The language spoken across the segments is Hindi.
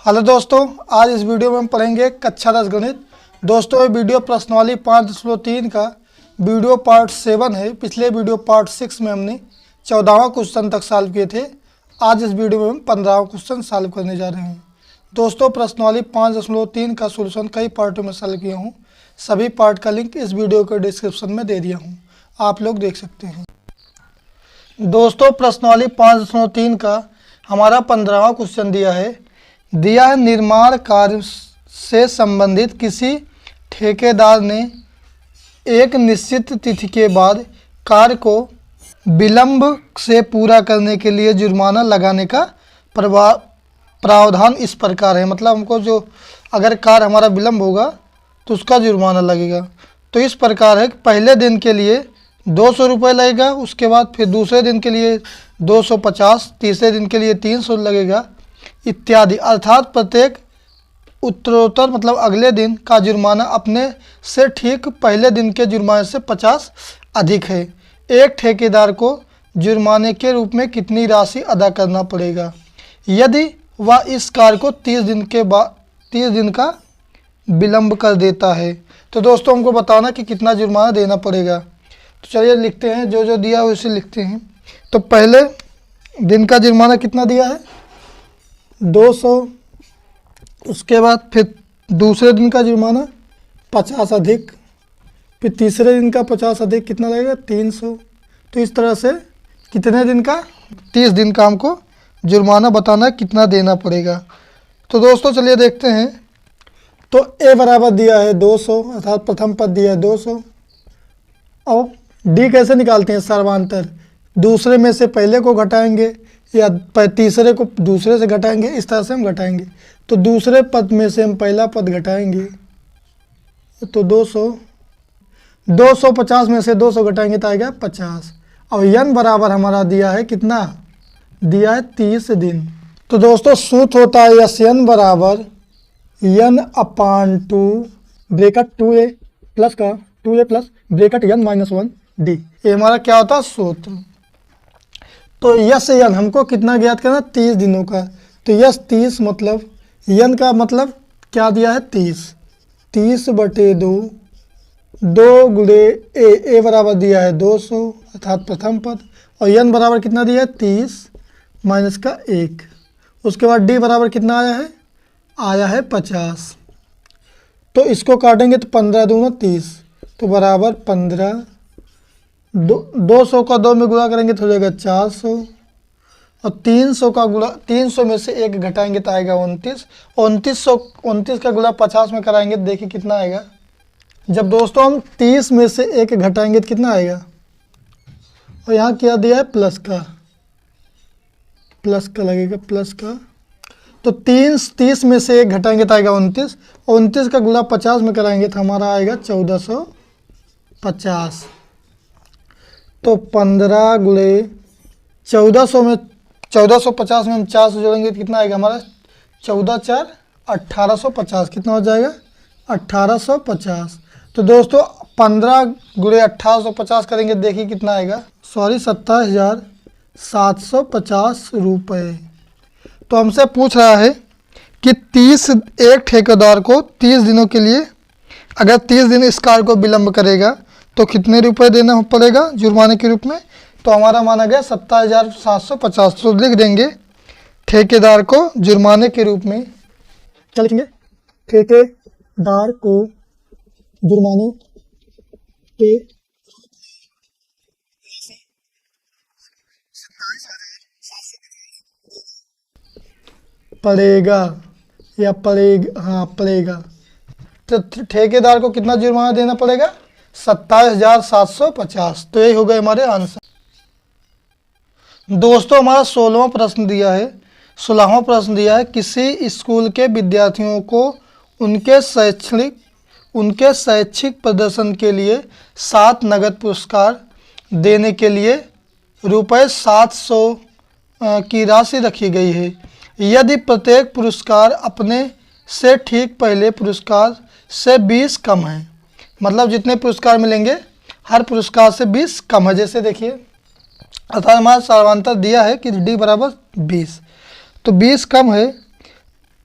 हेलो दोस्तों, आज इस वीडियो में हम पढ़ेंगे कक्षा 10 गणित। दोस्तों ये वीडियो प्रश्नावली 5.3 का वीडियो पार्ट 7 है। पिछले वीडियो पार्ट 6 में हमने 14वां क्वेश्चन तक सॉल्व किए थे। आज इस वीडियो में हम 15वां क्वेश्चन सॉल्व करने जा रहे हैं। दोस्तों प्रश्नावली 5.3 का सोल्यूशन कई पार्टों में सॉल्व किया हूँ। सभी पार्ट का लिंक इस वीडियो के डिस्क्रिप्शन में दे दिया हूँ, आप लोग देख सकते हैं। दोस्तों प्रश्नावली 5.3 का हमारा 15वां क्वेश्चन दिया है निर्माण कार्य से संबंधित किसी ठेकेदार ने एक निश्चित तिथि के बाद कार्य को विलंब से पूरा करने के लिए जुर्माना लगाने का प्रावधान इस प्रकार है। मतलब हमको जो अगर कार्य हमारा विलंब होगा तो उसका जुर्माना लगेगा। तो इस प्रकार है कि पहले दिन के लिए 200 रुपये लगेगा, उसके बाद फिर दूसरे दिन के लिए 250, तीसरे दिन के लिए 300 लगेगा इत्यादि। अर्थात प्रत्येक उत्तरोत्तर मतलब अगले दिन का जुर्माना अपने से ठीक पहले दिन के जुर्माने से 50 अधिक है। एक ठेकेदार को जुर्माने के रूप में कितनी राशि अदा करना पड़ेगा यदि वह इस कार्य को 30 दिन का विलंब कर देता है। तो दोस्तों हमको बताना कि कितना जुर्माना देना पड़ेगा। तो चलिए लिखते हैं, जो जो दिया है उसे लिखते हैं। तो पहले दिन का जुर्माना कितना दिया है 200, उसके बाद फिर दूसरे दिन का जुर्माना 50 अधिक, फिर तीसरे दिन का 50 अधिक कितना लगेगा 300। तो इस तरह से कितने दिन का 30 दिन का हमको जुर्माना बताना कितना देना पड़ेगा। तो दोस्तों चलिए देखते हैं। तो ए बराबर दिया है 200, अर्थात प्रथम पद दिया है 200। और डी कैसे निकालते हैं सर्वांतर, दूसरे में से पहले को घटाएंगे या तीसरे को दूसरे से घटाएंगे, इस तरह से हम घटाएंगे। तो दूसरे पद में से हम पहला पद घटाएंगे तो 250 में से 200 घटाएंगे तो आएगा 50। और यन बराबर हमारा दिया है कितना, दिया है 30 दिन। तो दोस्तों सूत्र होता है यस यन बराबर यन अपान 2 ब्रैकेट 2a प्लस का 2a प्लस ब्रैकेट यन माइनस 1 डी। ये हमारा क्या होता है सूत्र। तो यस यन हमको कितना ज्ञात करना 30 दिनों का। तो यस 30 मतलब यन का मतलब क्या दिया है 30 बटे 2 गुणे ए बराबर दिया है 200 अर्थात प्रथम पद, और यन बराबर कितना दिया है 30 माइनस का 1। उसके बाद डी बराबर कितना आया है 50। तो इसको काटेंगे तो 15 दूना 30, तो बराबर 15। 200 का 2 में गुणा करेंगे तो हो जाएगा 400, और 300 का गुणा 300 में से 1 घटाएंगे तो आएगा 29। 29 का गुणा 50 में कराएंगे तो देखिए कितना आएगा। जब दोस्तों हम 30 में से 1 घटाएंगे तो कितना आएगा, और यहाँ क्या दिया है प्लस का लगेगा प्लस का। तो 30 में से 1 घटाएंगे तो आएगा 29, और 29 का गुणा 50 में कराएंगे तो हमारा आएगा 1450। तो 15 गुणे 1400 में 1450 में हम 400 जोड़ेंगे तो कितना आएगा हमारा 14 4 1850। कितना हो जाएगा 1850। तो दोस्तों 15 गुणे 1850 करेंगे देखिए कितना आएगा 27,750 रुपये। तो हमसे पूछ रहा है कि एक ठेकेदार को 30 दिनों के लिए अगर 30 दिन इस कार्य को विलंब करेगा तो कितने रुपए देना पड़ेगा जुर्माने के रूप में। तो हमारा माना गया 27,750। तो लिख देंगे ठेकेदार को जुर्माने के रूप में, क्या लिखेंगे, ठेकेदार को जुर्माने के पड़ेगा या पड़ेगा, हाँ पड़ेगा। तो ठेकेदार को कितना जुर्माना देना पड़ेगा 27,750। तो यही हो गए हमारे आंसर। दोस्तों हमारा 16वां प्रश्न दिया है किसी स्कूल के विद्यार्थियों को उनके शैक्षिक प्रदर्शन के लिए 7 नगद पुरस्कार देने के लिए रुपये 700 की राशि रखी गई है। यदि प्रत्येक पुरस्कार अपने से ठीक पहले पुरस्कार से 20 कम है, मतलब जितने पुरस्कार मिलेंगे हर पुरस्कार से 20 कम है। जैसे देखिए अर्थात हमारा सर्वांतर दिया है कि डी बराबर 20, तो 20 कम है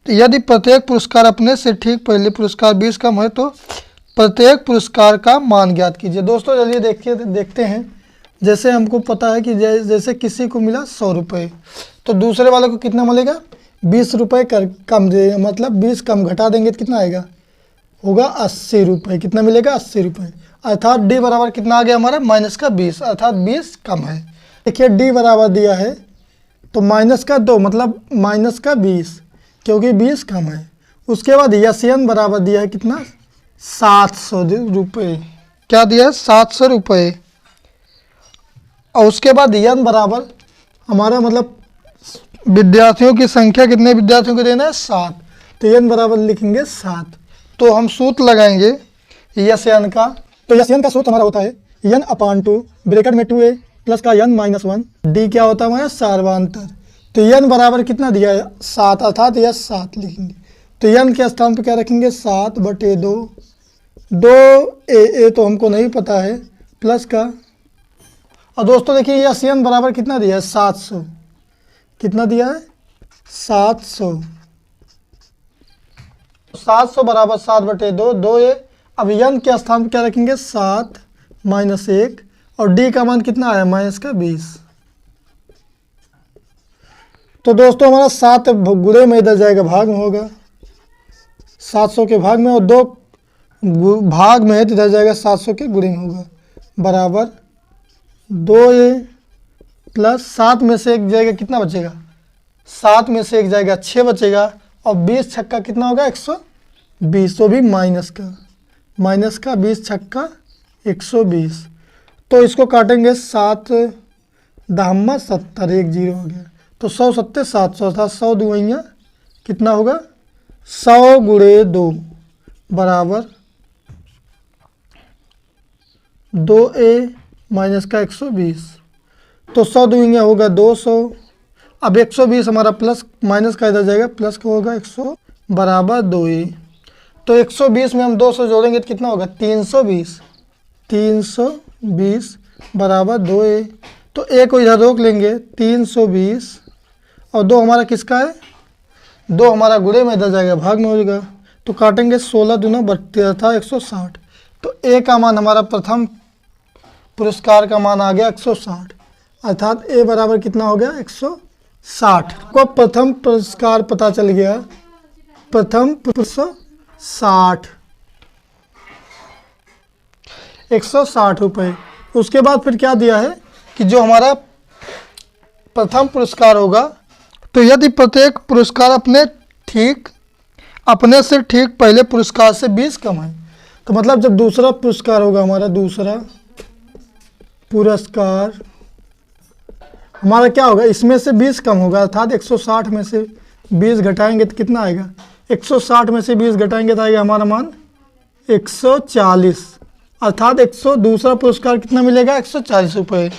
तो यदि प्रत्येक पुरस्कार अपने से ठीक पहले पुरस्कार 20 कम है तो प्रत्येक पुरस्कार का मान ज्ञात कीजिए। दोस्तों चलिए देखते हैं। जैसे हमको पता है कि जैसे किसी को मिला 100 रुपये, तो दूसरे वाले को कितना मिलेगा, 20 रुपये कम दे, मतलब 20 कम घटा देंगे तो कितना आएगा, होगा 80 रुपये। कितना मिलेगा, 80 रुपये। अर्थात डी बराबर कितना आ गया हमारा, माइनस का 20, अर्थात 20 कम है। देखिए डी बराबर दिया है तो माइनस का 2 मतलब माइनस का 20, क्योंकि 20 कम है। उसके बाद यन बराबर दिया है कितना, 700 रुपये। क्या दिया है, 700 रुपये। और उसके बाद यन बराबर हमारा मतलब विद्यार्थियों की संख्या, कितने विद्यार्थियों को देना है, 7। तो यन बराबर लिखेंगे 7। तो हम सूत्र लगाएंगे यन का। तो यन का सूत्र हमारा होता है n/2 ब्रैकेट में 2a प्लस का n - 1, डी क्या होता है हमारा, सार्वधातुक। तो n बराबर कितना दिया है, 7, अर्थात यह 7 लिखेंगे। तो n के स्थान पर क्या रखेंगे, 7/2, 2a तो हमको नहीं पता है, प्लस का। और दोस्तों देखिए यह n बराबर कितना दिया है, 700। कितना दिया है, 700। 700 बराबर 7/2, 2a। अब n के स्थान पर क्या रखेंगे, 7 - 1, और d का मान कितना आया, माइनस का 20। तो दोस्तों हमारा 7 गुणे में इधर जाएगा, भाग में होगा 700 के भाग में, और 2 भाग में है तो इधर जाएगा 700 के गुणे में होगा, बराबर 2a प्लस 7 में से 1 जाएगा, कितना बचेगा, 7 में से 1 जाएगा 6 बचेगा, और 20 छक्का कितना होगा, 120। तो भी माइनस का 20 छक्का 120। तो इसको काटेंगे, 7 दहम्मा 70, 1 0 हो गया। तो 100 सत्ते 700, अर्थात 100 दुइयाँ कितना होगा, 100 गुणे 2 बराबर 2a माइनस का 120। तो 100 दुइयाँ होगा 200। अब 120 हमारा प्लस माइनस का इधर जाएगा, प्लस का होगा 100 बराबर 2a। तो 120 में हम 200 जोड़ेंगे तो कितना होगा, 320। 320 बराबर 2a। तो a को इधर रोक लेंगे, 320, और 2 हमारा किसका है, 2 हमारा गुणे में इधर जाएगा, भाग में हो जाएगा। तो काटेंगे, 16 दूना 32 था 160। तो a का मान हमारा प्रथम पुरस्कार का मान आ गया 160, अर्थात a बराबर कितना हो गया, 160। को प्रथम पुरस्कार पता चल गया, प्रथम 160 रुपये। उसके बाद फिर क्या दिया है कि जो हमारा प्रथम पुरस्कार होगा, तो यदि प्रत्येक पुरस्कार अपने से ठीक पहले पुरस्कार से 20 कम है, तो मतलब जब दूसरा पुरस्कार होगा हमारा, दूसरा पुरस्कार हमारा क्या होगा, इसमें से 20 कम होगा, अर्थात 160 में से 20 घटाएंगे तो कितना आएगा, 160 में से 20 घटाएंगे तो आएगा हमारा मान 140, अर्थात दूसरा पुरस्कार कितना मिलेगा, 140 रुपये।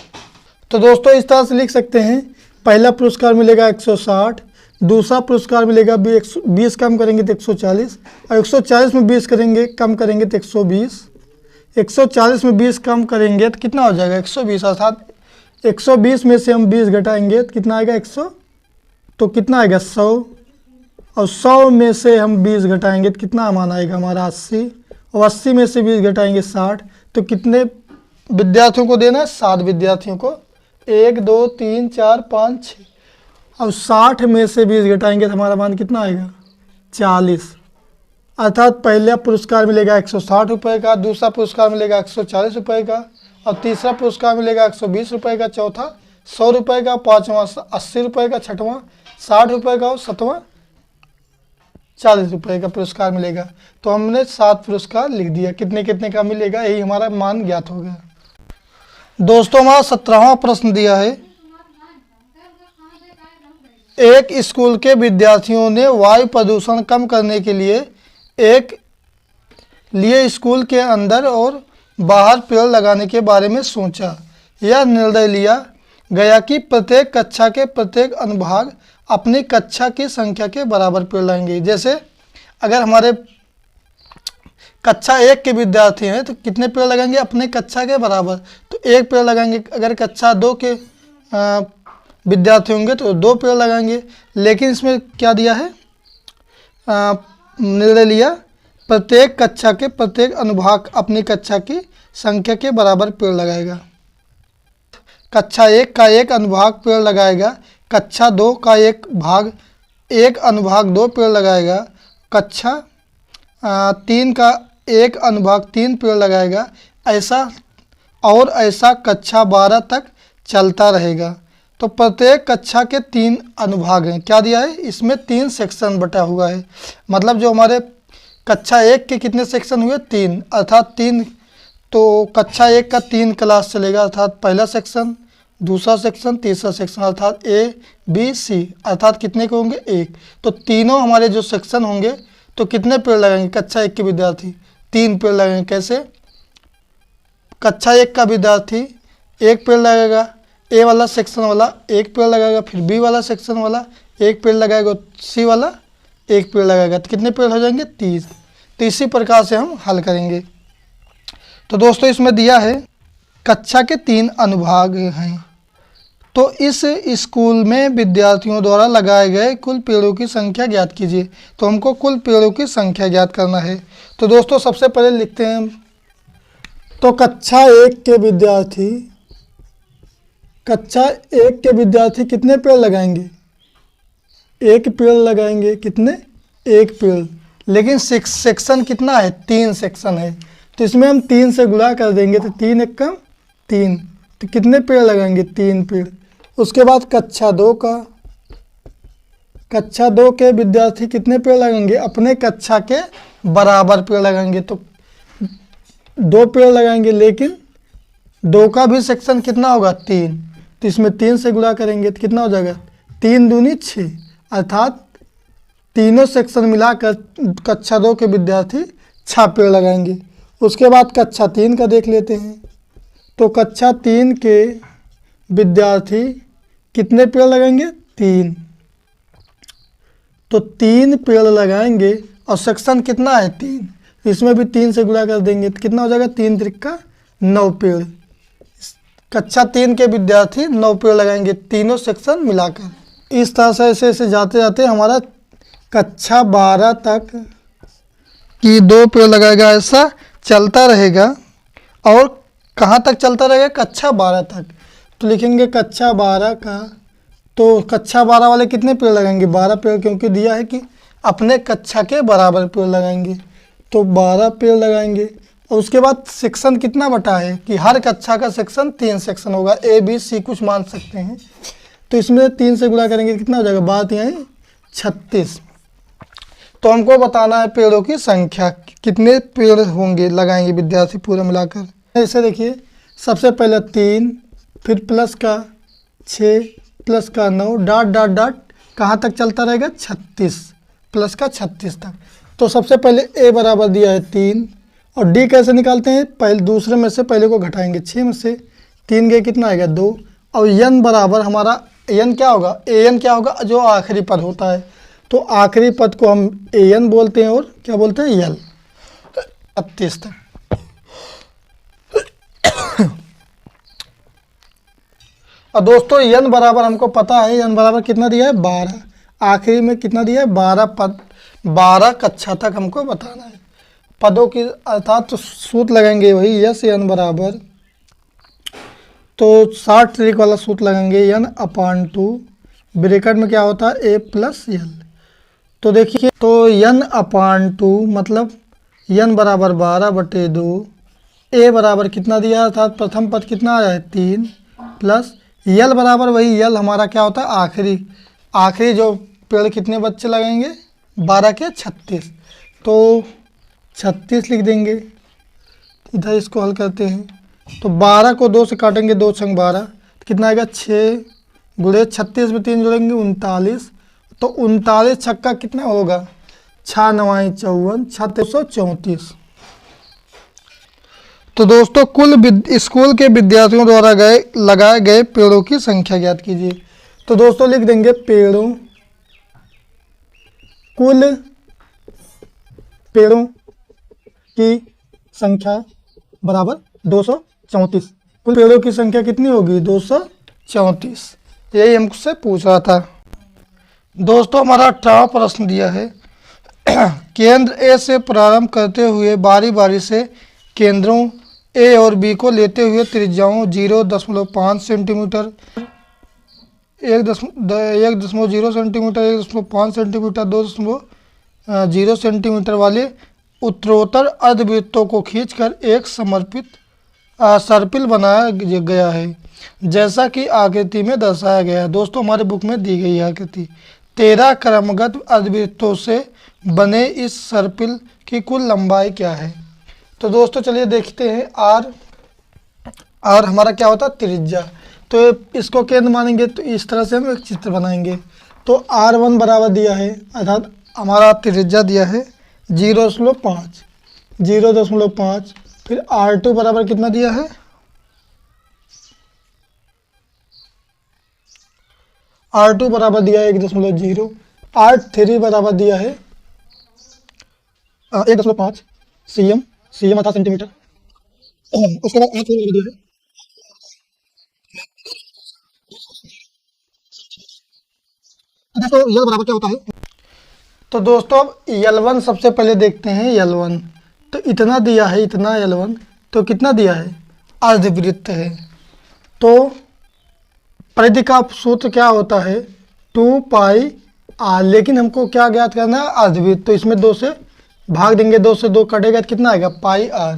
तो दोस्तों इस तरह से लिख सकते हैं, पहला पुरस्कार मिलेगा 160, दूसरा पुरस्कार मिलेगा 20 कम करेंगे तो 140, और 140 में 20 करेंगे कम करेंगे तो 120, 140 में 20 कम करेंगे तो कितना हो जाएगा, 120, अर्थात 120 में से हम 20 घटाएंगे तो कितना आएगा, 100, तो कितना आएगा 100, और 100 में से हम 20 घटाएंगे तो कितना मान आएगा हमारा 80, और 80 में से 20 घटाएंगे 60। तो कितने विद्यार्थियों को देना है, 7 विद्यार्थियों को, 1 2 3 4 5 6। अब 60 में से 20 घटाएंगे तो हमारा मान कितना आएगा, 40, अर्थात पहला पुरस्कार मिलेगा 160 रुपये का, दूसरा पुरस्कार मिलेगा 140 रुपये का, और तीसरा पुरस्कार मिलेगा 120 रुपये का, चौथा 100 रुपये का, पाँचवा 80 रुपये का, छठवां 60 रुपये का, और सातवां 40 रुपये का पुरस्कार मिलेगा। तो हमने 7 पुरस्कार लिख दिया, कितने कितने का मिलेगा, यही हमारा मान ज्ञात हो गया। दोस्तों हमारा 17वां प्रश्न दिया है, एक स्कूल के विद्यार्थियों ने वायु प्रदूषण कम करने के लिए स्कूल के अंदर और बाहर पेड़ लगाने के बारे में सोचा। यह निर्णय लिया गया कि प्रत्येक कक्षा के प्रत्येक अनुभाग अपनी कक्षा की संख्या के बराबर पेड़ लगाएंगे। जैसे अगर हमारे कक्षा 1 के विद्यार्थी हैं तो कितने पेड़ लगाएंगे, अपने कक्षा के बराबर, तो 1 पेड़ लगाएंगे। अगर कक्षा 2 के विद्यार्थी होंगे तो 2 पेड़ लगाएंगे। लेकिन इसमें क्या दिया है निर्णय लिया, प्रत्येक कक्षा के प्रत्येक अनुभाग अपनी कक्षा की संख्या के बराबर पेड़ लगाएगा। कक्षा 1 का एक अनुभाग पेड़ लगाएगा, कक्षा 2 का एक अनुभाग 2 पेड़ लगाएगा, कक्षा 3 का एक अनुभाग 3 पेड़ लगाएगा, ऐसा कक्षा 12 तक चलता रहेगा। तो प्रत्येक कक्षा के 3 अनुभाग हैं। क्या दिया है? इसमें 3 सेक्शन बटा हुआ है। मतलब जो हमारे कक्षा 1 के कितने सेक्शन हुए? 3, अर्थात 3। तो कक्षा 1 का 3 क्लास चलेगा, अर्थात पहला सेक्शन, दूसरा सेक्शन, तीसरा सेक्शन, अर्थात ए बी सी, अर्थात कितने के होंगे? 1। तो तीनों हमारे जो सेक्शन होंगे तो कितने पेड़ लगाएंगे? कक्षा 1 के विद्यार्थी 3 पेड़ लगाएंगे। कैसे? कक्षा 1 का विद्यार्थी 1 पेड़ लगाएगा, ए वाला सेक्शन वाला 1 पेड़ लगाएगा, फिर बी वाला सेक्शन वाला 1 पेड़ लगाएगा, सी वाला 1 पेड़ लगाएगा। तो कितने पेड़ हो जाएंगे? 30। तो इसी प्रकार से हम हल करेंगे। तो दोस्तों इसमें दिया है कक्षा के 3 अनुभाग हैं। तो इस स्कूल में विद्यार्थियों द्वारा लगाए गए कुल पेड़ों की संख्या ज्ञात कीजिए। तो हमको कुल पेड़ों की संख्या ज्ञात करना है। तो दोस्तों सबसे पहले लिखते हैं, तो कक्षा 1 के विद्यार्थी कितने पेड़ लगाएंगे? 1 पेड़ लगाएंगे। कितने? 1 पेड़। लेकिन सेक्शन कितना है? 3 सेक्शन है। तो इसमें हम 3 से गुणा कर देंगे, तो 3 एक कम 3। तो कितने पेड़ लगाएंगे? 3 पेड़। उसके बाद कक्षा 2 के विद्यार्थी कितने पेड़ लगाएंगे? अपने कक्षा के बराबर पेड़ लगाएंगे। तो 2 पेड़ लगाएंगे, लेकिन 2 का भी सेक्शन कितना होगा? 3। तो इसमें 3 से गुणा करेंगे तो कितना हो जाएगा? 3 दूनी 6, अर्थात तीनों सेक्शन मिलाकर कक्षा 2 के विद्यार्थी 6 पेड़ लगाएंगे। उसके बाद कक्षा 3 का देख लेते हैं। तो कक्षा 3 के विद्यार्थी कितने पेड़ लगाएंगे? 3। तो 3 पेड़ लगाएंगे और सेक्शन कितना है? 3। इसमें भी 3 से गुणा कर देंगे तो कितना हो जाएगा? 3 त्रिका 9 पेड़। कक्षा 3 के विद्यार्थी 9 पेड़ लगाएंगे, तीनों सेक्शन मिलाकर। इस तरह से ऐसे जाते जाते हमारा कक्षा 12 तक की 2 पेड़ लगाएगा, ऐसा चलता रहेगा। और कहाँ तक चलता रहेगा? कक्षा 12 तक। तो लिखेंगे कक्षा 12 का, तो कक्षा 12 वाले कितने पेड़ लगाएंगे? 12 पेड़, क्योंकि दिया है कि अपने कक्षा के बराबर पेड़ लगाएंगे। तो 12 पेड़ लगाएंगे। और उसके बाद सेक्शन कितना बटा है कि हर कक्षा का सेक्शन 3 सेक्शन होगा, ए बी सी कुछ मान सकते हैं। तो इसमें 3 से गुणा करेंगे कितना हो जाएगा? बात यहाँ 36। तो हमको बताना है पेड़ों की संख्या, कितने पेड़ होंगे लगाएंगे विद्यार्थी पूरा मिलाकर। ऐसे देखिए, सबसे पहले 3, फिर प्लस का 6, प्लस का 9, डॉट डॉट डॉट कहाँ तक चलता रहेगा? 36, प्लस का 36 तक। तो सबसे पहले ए बराबर दिया है 3, और डी कैसे निकालते हैं? पहले दूसरे में से पहले को घटाएंगे, 6 में से 3 गए कितना आएगा? 2। और एन बराबर हमारा एन क्या होगा? एन क्या होगा? जो आखिरी पद होता है। तो आखिरी पद को हम एन बोलते हैं और क्या बोलते हैं? यल। 36 तक। और दोस्तों एन बराबर हमको पता है, एन बराबर कितना दिया है? 12। आखिरी में कितना दिया है? 12 पद, 12 कक्षा तक हमको बताना है पदों की, अर्थात तो सूत्र लगाएंगे वही यस एन बराबर, तो 60 ट्रिक वाला सूत्र लगाएंगे, n/2 ब्रैकेट में क्या होता है? a + l। तो देखिए, तो n/2 मतलब n बराबर 12/2, a बराबर कितना दिया, अर्थात प्रथम पद कितना आया है? 3, प्लस यल बराबर वही यल हमारा क्या होता है? आखिरी जो पेड़ कितने बच्चे लगेंगे? 12 के 36। तो 36 लिख देंगे। इधर इसको हल करते हैं, तो 12 को 2 से काटेंगे, 2 छंग 12, कितना आएगा? 6 गुणे 36 में 3 जोड़ेंगे 39। तो 39 छक्का कितना होगा? 6 9 54, 3634। तो दोस्तों कुल स्कूल के विद्यार्थियों द्वारा लगाए गए पेड़ों की संख्या ज्ञात कीजिए। तो दोस्तों लिख देंगे कुल पेड़ों की संख्या बराबर 234। कुल पेड़ों की संख्या कितनी होगी? 234। यही हमसे पूछ रहा था। दोस्तों हमारा 18वां प्रश्न दिया है, केंद्र ए से प्रारंभ करते हुए बारी बारी से केंद्रों ए और बी को लेते हुए त्रिज्याओं 0.5 सेंटीमीटर, 1.0 सेंटीमीटर, 1.5 सेंटीमीटर, 2.0 सेंटीमीटर वाले उत्तरोत्तर अर्धवृत्तों को खींचकर एक समर्पित सर्पिल बनाया गया है, जैसा कि आकृति में दर्शाया गया है। दोस्तों हमारे बुक में दी गई है आकृति। 13 क्रमगत अर्धवृत्तों से बने इस सर्पिल की कुल लंबाई क्या है? तो दोस्तों चलिए देखते हैं। आर हमारा क्या होता है? त्रिज्या। तो इसको केंद्र मानेंगे तो इस तरह से हम एक चित्र बनाएंगे। तो R1 बराबर दिया है, अर्थात हमारा त्रिज्या दिया है 0.5। फिर R2 बराबर कितना दिया है? R2 बराबर दिया है 1.0। R3 बराबर दिया है 1.5 cm अर्थात सेंटीमीटर। उसके बाद R4 बराबर दिया है दोस्तों यल बराबर क्या होता है? तो दोस्तों अब L1 सबसे पहले देखते हैं। L1 तो इतना दिया है, इतना L1 तो कितना दिया है? अर्धवृत्त है। तो परिधि का सूत्र क्या होता है? 2πr। लेकिन हमको क्या ज्ञात करना है? अर्धवृत्त। तो इसमें 2 से भाग देंगे, 2 से 2 कटेगा तो कितना आएगा? πr।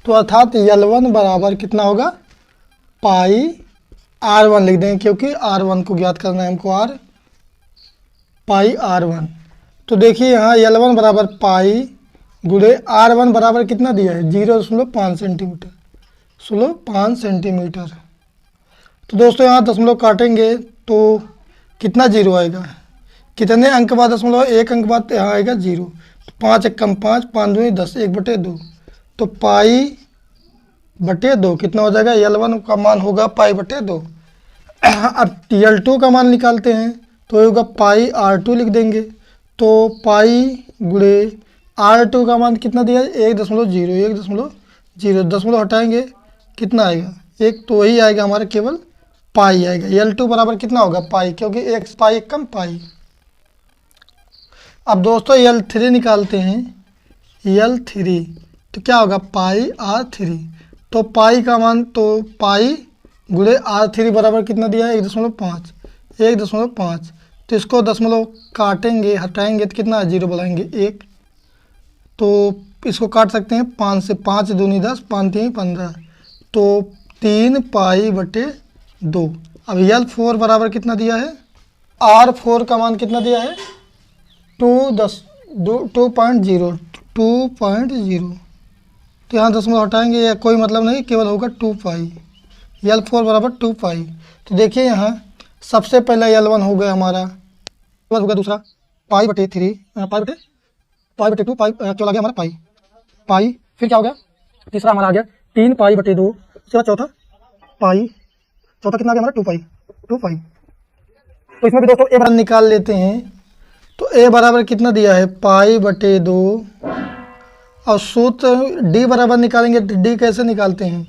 तो अर्थात L1 बराबर कितना होगा? πr1 लिख देंगे, क्योंकि R1 को ज्ञात करना है हमको। πr1। तो देखिए यहाँ L1 बराबर पाई गुणे R1 बराबर कितना दिया है? 0.5 सेंटीमीटर, 0.5 सेंटीमीटर। तो दोस्तों यहाँ दशमलव काटेंगे तो कितना जीरो आएगा? कितने अंक बाद दशमलव? 1 अंक बाद यहाँ आएगा 0। तो 5 एकम 5, 5 दूनी 10, 1/2। तो π/2 कितना हो जाएगा? L1 का मान होगा π/2। अब L2 का मान निकालते हैं तो होगा πr2 लिख देंगे। तो पाई गुणे R2 का मान कितना दिया है? 1.0। दशमलव हटाएंगे कितना आएगा? 1। तो वही आएगा हमारा, केवल पाई आएगा। L2 बराबर कितना होगा? पाई, क्योंकि 1 पाई कम पाई। अब दोस्तों L3 निकालते हैं। L3 तो क्या होगा? πr3। तो पाई का मान, तो पाई गुणे R3 बराबर कितना दिया है? 1.5। तो इसको दशमलव काटेंगे, हटाएंगे तो कितना? 0 बुलाएंगे 1। तो इसको काट सकते हैं 5 से। 5 दूनी 10, 5 3 15। तो 3π/2। अब L4 बराबर कितना दिया है? R4 का मान कितना दिया है? 2.0। तो यहाँ दशमलव हटाएंगे, या कोई मतलब नहीं, केवल होगा 2π। L4 बराबर 2π। तो देखिए यहाँ सबसे पहला L1 हो गया हमारा, होगा दूसरा π/3, π/2, क्या आ गया हमारा? पाई। फिर क्या हो गया? तीसरा हमारा आ गया 3π/2। उसके बाद चौथा पाई। चौथा कितना आ गया हमारा? 2π। तो इसमें भी दोस्तों ए बराबर निकाल लेते हैं। तो ए बराबर कितना दिया है? π/2। और सूत्र डी बराबर निकालेंगे। डी कैसे निकालते हैं?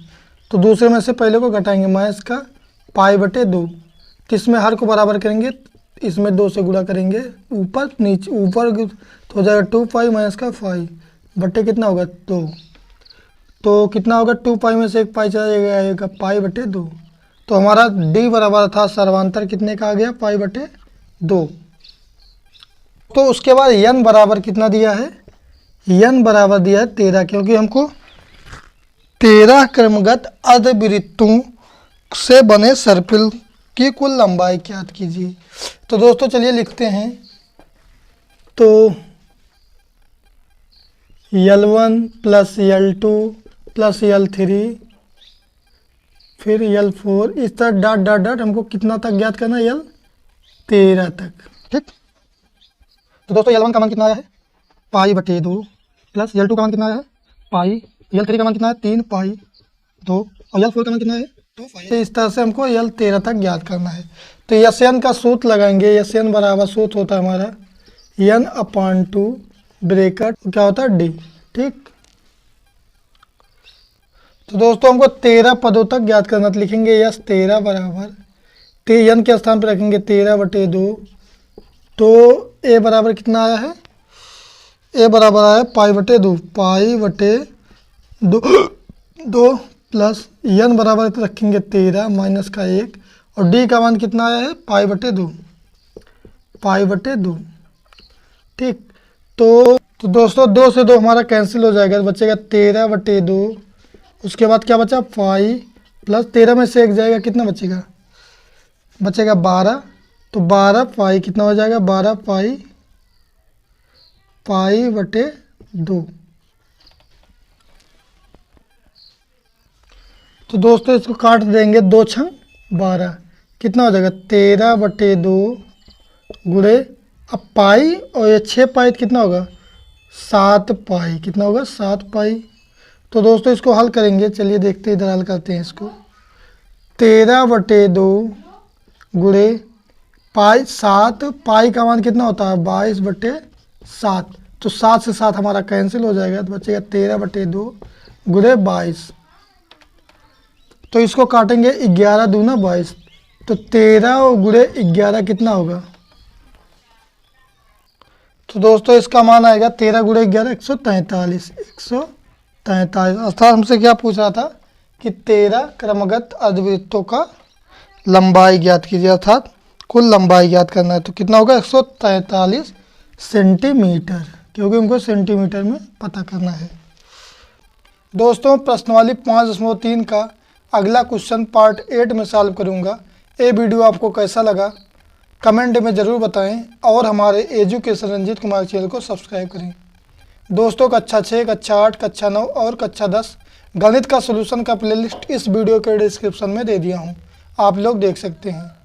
तो दूसरे में से पहले को घटाएंगे, माइनस का π/2। किसमें हर को बराबर करेंगे, इसमें 2 से गुणा करेंगे, ऊपर नीचे, ऊपर तो हो जाएगा 2π माइनस का 5 बटे कितना होगा? 2। तो कितना होगा? 2π में से एक पाई चला जाएगा, π/2। तो हमारा डी बराबर था सर्वांतर कितने का आ गया? π/2। तो उसके बाद n बराबर कितना दिया है? n बराबर दिया है 13, क्योंकि हमको 13 क्रमगत अर्धवृत्तों से बने सर्पिल की कुल लंबाई ज्ञात कीजिए। तो दोस्तों चलिए लिखते हैं। तो L1 plus L2 plus L3 फिर L4, इस तरह डॉट डॉट डॉट हमको कितना तक ज्ञात करना है? L13 तक। ठीक। तो दोस्तों L1 का मान कितना आया है? π/2 प्लस L2 का मान कितना आया है? पाई। L3 का मान कितना है? 3π/2। और L4 का मान कितना है? 2π। तो इस तरह से हमको L13 तक ज्ञात करना है। तो Sn का सूत्र लगाएंगे। Sn बराबर सूत्र होता है हमारा n/2 ब्रैकेट क्या होता है? d। ठीक। तो दोस्तों हमको 13 पदों तक ज्ञात करना, तो लिखेंगे S13 बराबर n के स्थान पर रखेंगे 13/2। तो a बराबर कितना आया है? ए बराबर आया पाई बटे 2, पाई बटे 2 प्लस एन बराबर तो रखेंगे 13 माइनस का 1 और डी का मान कितना आया है पाई बटे 2, पाई बटे 2। ठीक, तो दोस्तों 2 से 2 हमारा कैंसिल हो जाएगा, तो बचेगा 13 बटे 2। उसके बाद क्या बचा पाई प्लस 13 में से 1 जाएगा, कितना बचेगा, बचेगा 12। तो 12 पाई कितना हो जाएगा 12 पाई, पाई बटे 2। तो दोस्तों इसको काट देंगे, 2 छंग 12, कितना हो जाएगा 13 बटे 2 गुणे, अब पाई और ये 6 पाई कितना होगा 7 पाई, कितना होगा 7 पाई। तो दोस्तों इसको हल करेंगे, चलिए देखते हैं, इधर हल करते हैं इसको। 13 बटे 2 गुणे पाई 7, पाई का मान कितना होता है 22 बटे 7, तो 7 से 7 हमारा कैंसिल हो जाएगा, तो बचेगा 13 बटे 2 गुणे 22। तो इसको काटेंगे 11 दूना 22, तो 13 गुणे 11 कितना होगा, तो दोस्तों इसका मान आएगा 13 गुणे 11 143, 143। अर्थात हमसे क्या पूछ रहा था कि 13 क्रमगत अर्धवृत्तों का लंबाई ज्ञात कीजिए, अर्थात कुल लंबाई ज्ञात करना है। तो कितना होगा 143 सेंटीमीटर, क्योंकि हमको सेंटीमीटर में पता करना है। दोस्तों प्रश्नवाली 5.3 का अगला क्वेश्चन पार्ट 8 में सॉल्व करूंगा। ये वीडियो आपको कैसा लगा कमेंट में ज़रूर बताएं और हमारे एजुकेशन रंजीत कुमार चैनल को सब्सक्राइब करें। दोस्तों कक्षा 6, कक्षा 8, कक्षा 9 और कक्षा 10 गणित का सॉल्यूशन का प्लेलिस्ट इस वीडियो के डिस्क्रिप्शन में दे दिया हूं, आप लोग देख सकते हैं।